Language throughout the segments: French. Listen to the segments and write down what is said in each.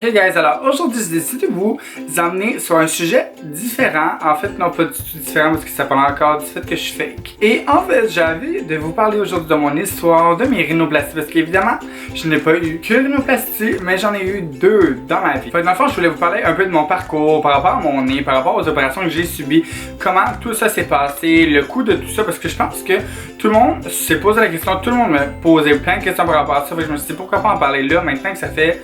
Hey guys, alors aujourd'hui j'ai décidé de vous emmener sur un sujet différent. En fait, non pas du tout différent parce que ça parle encore du fait que je suis fake. Et en fait, j'avais de vous parler aujourd'hui de mon histoire de mes rhinoplasties. Parce qu'évidemment, je n'ai pas eu que rhinoplastie, mais j'en ai eu deux dans ma vie. Dans le fond, je voulais vous parler un peu de mon parcours par rapport à mon nez, par rapport aux opérations que j'ai subies, comment tout ça s'est passé, le coût de tout ça. Parce que je pense que tout le monde s'est posé la question, tout le monde me posait plein de questions par rapport à ça. Fait que je me suis dit pourquoi pas en parler là maintenant que ça fait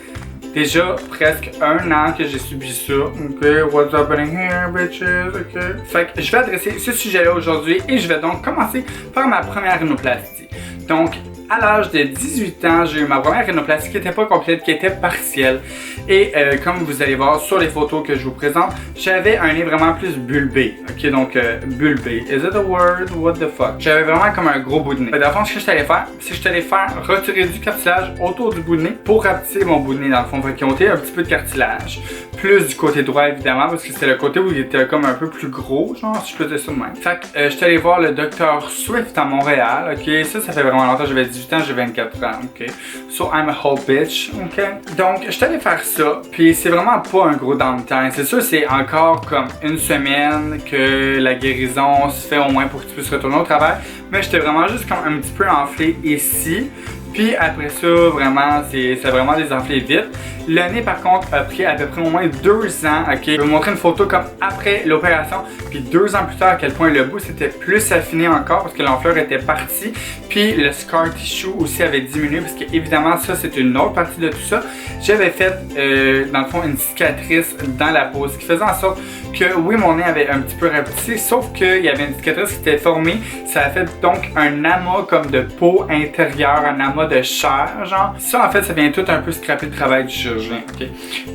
déjà presque un an que j'ai subi ça. Ok, what's happening here, bitches? Ok. Fait que je vais adresser ce sujet-là aujourd'hui et je vais donc commencer par ma première rhinoplastie. Donc, à l'âge de 18 ans, j'ai eu ma première rhinoplastie qui n'était pas complète, qui était partielle. Et comme vous allez voir sur les photos que je vous présente, j'avais un nez vraiment plus bulbé. Ok, donc bulbé. Is it a word? What the fuck? J'avais vraiment comme un gros bout de nez. Dans le fond, ce que je t'allais faire, c'est que je t'allais faire retirer du cartilage autour du bout de nez pour rapetisser mon bout de nez dans le fond. Fait qu'ils ont ôté un petit peu de cartilage. Plus du côté droit évidemment, parce que c'était le côté où il était comme un peu plus gros, genre si je peux dire ça de même. Fait que je suis allé voir le Dr Swift à Montréal. Ok, ça fait vraiment longtemps. J'avais 18 ans, j'ai 24 ans. Ok, so I'm a whole bitch. Ok, donc je suis allé faire ça. Puis c'est vraiment pas un gros downtime. C'est sûr, c'est encore comme une semaine que la guérison se fait au moins pour que tu puisses retourner au travail. Mais j'étais vraiment juste comme un petit peu enflé ici. Puis après ça, vraiment, ça a vraiment désenflé vite. Le nez, par contre, a pris à peu près au moins 2 ans. Ok, je vais vous montrer une photo comme après l'opération. Puis 2 ans plus tard, à quel point le bout s'était plus affiné encore parce que l'enflure était partie. Puis le scar tissue aussi avait diminué parce que évidemment, ça, c'est une autre partie de tout ça. J'avais fait, dans le fond, une cicatrice dans la peau, ce qui faisait en sorte que, oui, mon nez avait un petit peu rapetissé, sauf qu'il y avait une cicatrice qui était formée. Ça a fait donc un amas comme de peau intérieure, un amas de chair, genre. Ça, en fait, ça vient tout un peu scraper le travail du chirurgien, ok?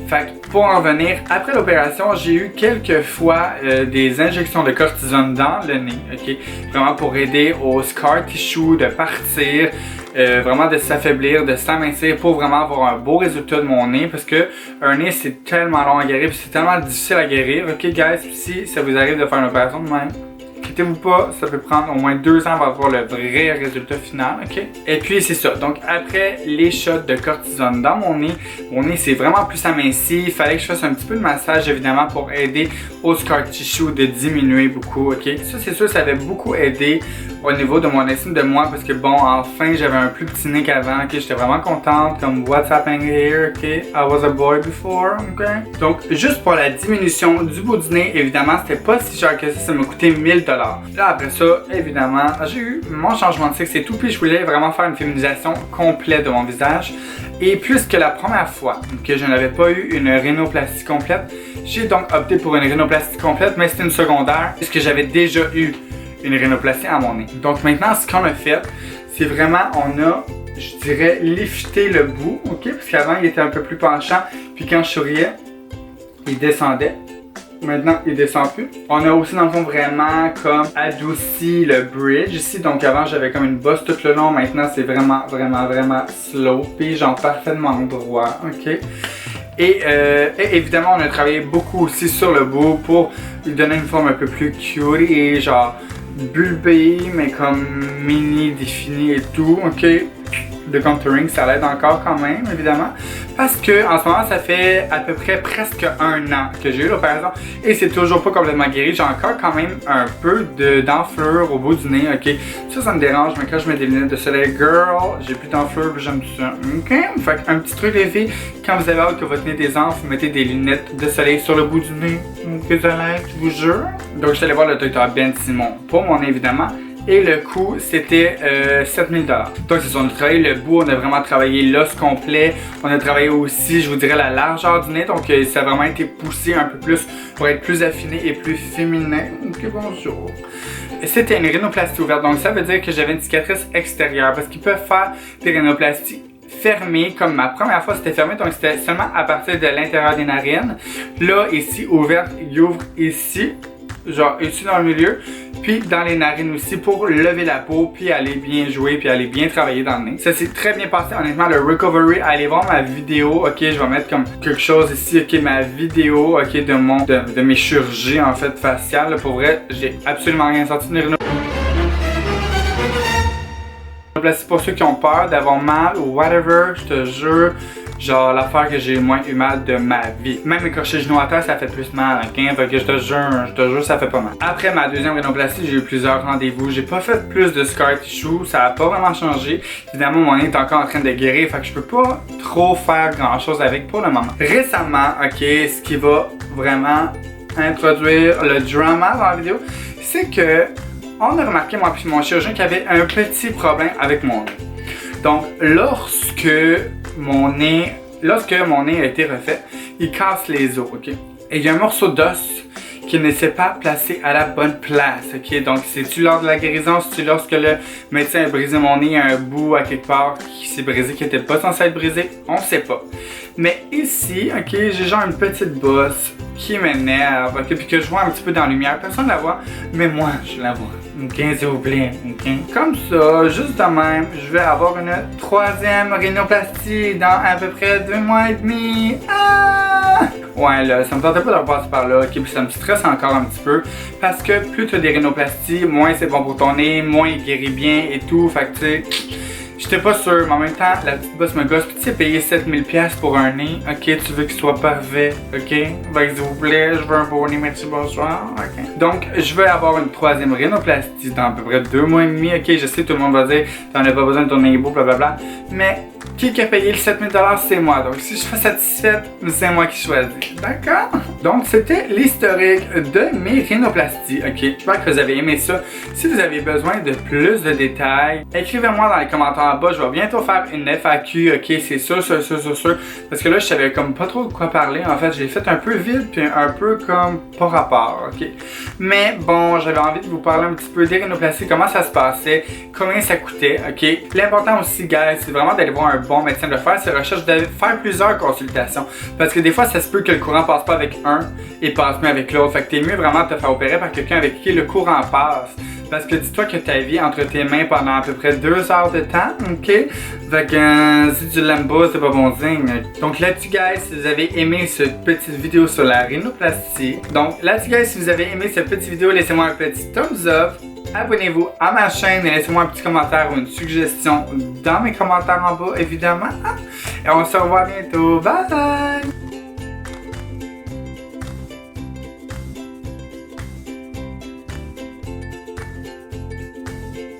Fait que, pour en revenir, après l'opération, j'ai eu quelques fois des injections de cortisone dans le nez, ok? Vraiment pour aider au scar tissue de partir, vraiment de s'affaiblir, de s'amincir pour vraiment avoir un beau résultat de mon nez parce que un nez c'est tellement long à guérir, c'est tellement difficile à guérir. Ok guys, si ça vous arrive de faire une opération de même, inquiétez-vous pas, ça peut prendre au moins 2 ans avant d'avoir le vrai résultat final, ok? Et puis c'est ça, donc après les shots de cortisone dans mon nez s'est vraiment plus aminci, il fallait que je fasse un petit peu de massage évidemment pour aider au scar tissue de diminuer beaucoup, ok? Ça c'est sûr, ça avait beaucoup aidé au niveau de mon estime de moi parce que bon, enfin j'avais un plus petit nez qu'avant, ok? J'étais vraiment contente, comme what's happening here, ok? I was a boy before, ok? Donc juste pour la diminution du bout du nez, évidemment c'était pas si cher que ça m'a coûté 1000$. Là après ça, évidemment, j'ai eu mon changement de sexe et tout, puis je voulais vraiment faire une féminisation complète de mon visage. Et puisque la première fois que je n'avais pas eu une rhinoplastie complète, j'ai donc opté pour une rhinoplastie complète, mais c'était une secondaire, puisque j'avais déjà eu une rhinoplastie à mon nez. Donc maintenant, ce qu'on a fait, c'est vraiment, on a, je dirais, lifté le bout, ok? Parce qu'avant, il était un peu plus penchant, puis quand je souriais, il descendait. Maintenant, il descend plus. On a aussi dans le fond vraiment comme adouci le bridge ici. Donc avant, j'avais comme une bosse tout le long. Maintenant, c'est vraiment slopé, genre parfaitement droit. Ok. Et évidemment, on a travaillé beaucoup aussi sur le bout pour lui donner une forme un peu plus cute et genre bulbé, mais comme mini défini et tout. Ok. De contouring, ça l'aide encore quand même, évidemment. Parce que en ce moment, ça fait à peu près presque un an que j'ai eu l'opération et c'est toujours pas complètement guéri. J'ai encore quand même un peu d'enflure au bout du nez, ok? Ça me dérange, mais quand je mets des lunettes de soleil, girl, j'ai plus d'enflure, puis j'aime ça, ok? Fait un petit truc les filles, quand vous avez hâte que votre nez désenfle, vous mettez des lunettes de soleil sur le bout du nez, ok, je vous jure. Donc, je suis allé voir le docteur Ben Simon pour mon nez, évidemment. Et le coût, c'était 7000$. Donc c'est ça, on a travaillé le bout, on a vraiment travaillé l'os complet. On a travaillé aussi, je vous dirais, la largeur du nez. Donc ça a vraiment été poussé un peu plus pour être plus affiné et plus féminin. Ok, bonjour. C'était une rhinoplastie ouverte, donc ça veut dire que j'avais une cicatrice extérieure. Parce qu'ils peuvent faire des rhinoplasties fermées, comme ma première fois c'était fermé, donc c'était seulement à partir de l'intérieur des narines. Là, ici, ouverte, il ouvre ici, genre ici dans le milieu. Puis dans les narines aussi pour lever la peau, puis aller bien jouer, puis aller bien travailler dans le nez. Ça s'est très bien passé, honnêtement, le recovery. Allez voir ma vidéo, ok, je vais mettre comme quelque chose ici, ok, ma vidéo, ok, de mes chirurgies en fait faciales. Pour vrai, j'ai absolument rien sorti de rhinoplastie. Pour ceux qui ont peur d'avoir mal ou whatever, je te jure, genre l'affaire que j'ai le moins eu mal de ma vie. Même écorcher le genou à terre, ça fait plus mal, ok? Fait que je te jure, ça fait pas mal. Après ma deuxième rhinoplastie, j'ai eu plusieurs rendez-vous. J'ai pas fait plus de scar tissue, ça a pas vraiment changé. Évidemment, mon nez est encore en train de guérir, fait que je peux pas trop faire grand chose avec pour le moment. Récemment, ok, ce qui va vraiment introduire le drama dans la vidéo, c'est que on a remarqué, moi et mon chirurgien, qu'il y avait un petit problème avec mon nez. Donc, lorsque mon nez a été refait, il casse les os, ok? Et il y a un morceau d'os qui ne s'est pas placé à la bonne place, ok? Donc, c'est-tu lors de la guérison, c'est-tu lorsque le médecin a brisé mon nez, il y a un bout à quelque part qui s'est brisé, qui n'était pas censé être brisé? On sait pas. Mais ici, ok, j'ai genre une petite bosse qui m'énerve, ok? Puis que je vois un petit peu dans la lumière. Personne ne la voit, mais moi, je la vois. Ok, s'il vous plaît, ok? Comme ça, juste de même, je vais avoir une troisième rhinoplastie dans à peu près 2 mois et demi. Ah! Ouais, là, ça me tentait pas de repasser par là, ok? Puis ça me stresse encore un petit peu. Parce que plus tu as des rhinoplasties, moins c'est bon pour ton nez, moins il guérit bien et tout. Fait que tu sais, j'étais pas sûr, mais en même temps, la petite bosse me gosse. Puis tu sais, payer 7000$ pour un nez, ok? Tu veux qu'il soit parfait, ok? Fait que s'il vous plaît, je veux un beau nez, merci, bonsoir, ok? Donc, je vais avoir une troisième rhinoplastie dans à peu près 2 mois et demi, ok? Je sais, tout le monde va dire, t'en as pas besoin de ton nez beau, blablabla. Mais qui a payé le 7000$, c'est moi. Donc, si je suis satisfaite, c'est moi qui choisis. D'accord? Donc, c'était l'historique de mes rhinoplasties. Ok? J'espère que vous avez aimé ça. Si vous avez besoin de plus de détails, écrivez-moi dans les commentaires en bas. Je vais bientôt faire une FAQ. Ok? C'est sûr. Parce que là, je savais comme pas trop de quoi parler. En fait, j'ai fait un peu vite puis un peu comme pas rapport. Ok? Mais bon, j'avais envie de vous parler un petit peu des rhinoplasties, comment ça se passait, combien ça coûtait. Ok? L'important aussi, guys, c'est vraiment d'aller voir un bon médecin, de faire ses recherches, de faire plusieurs consultations. Parce que des fois, ça se peut que le courant passe pas avec un et passe mieux avec l'autre. Fait que t'es mieux vraiment de te faire opérer par quelqu'un avec qui le courant passe. Parce que dis-toi que ta vie entre tes mains pendant à peu près 2 heures de temps, ok? Fait que si tu l'aimes pas, c'est pas bon signe. Donc là-dessus, guys, si vous avez aimé cette petite vidéo sur la rhinoplastie. Donc là-dessus, guys, si vous avez aimé cette petite vidéo, laissez-moi un petit thumbs up. Abonnez-vous à ma chaîne et laissez-moi un petit commentaire ou une suggestion dans mes commentaires en bas, évidemment. Et on se revoit bientôt. Bye!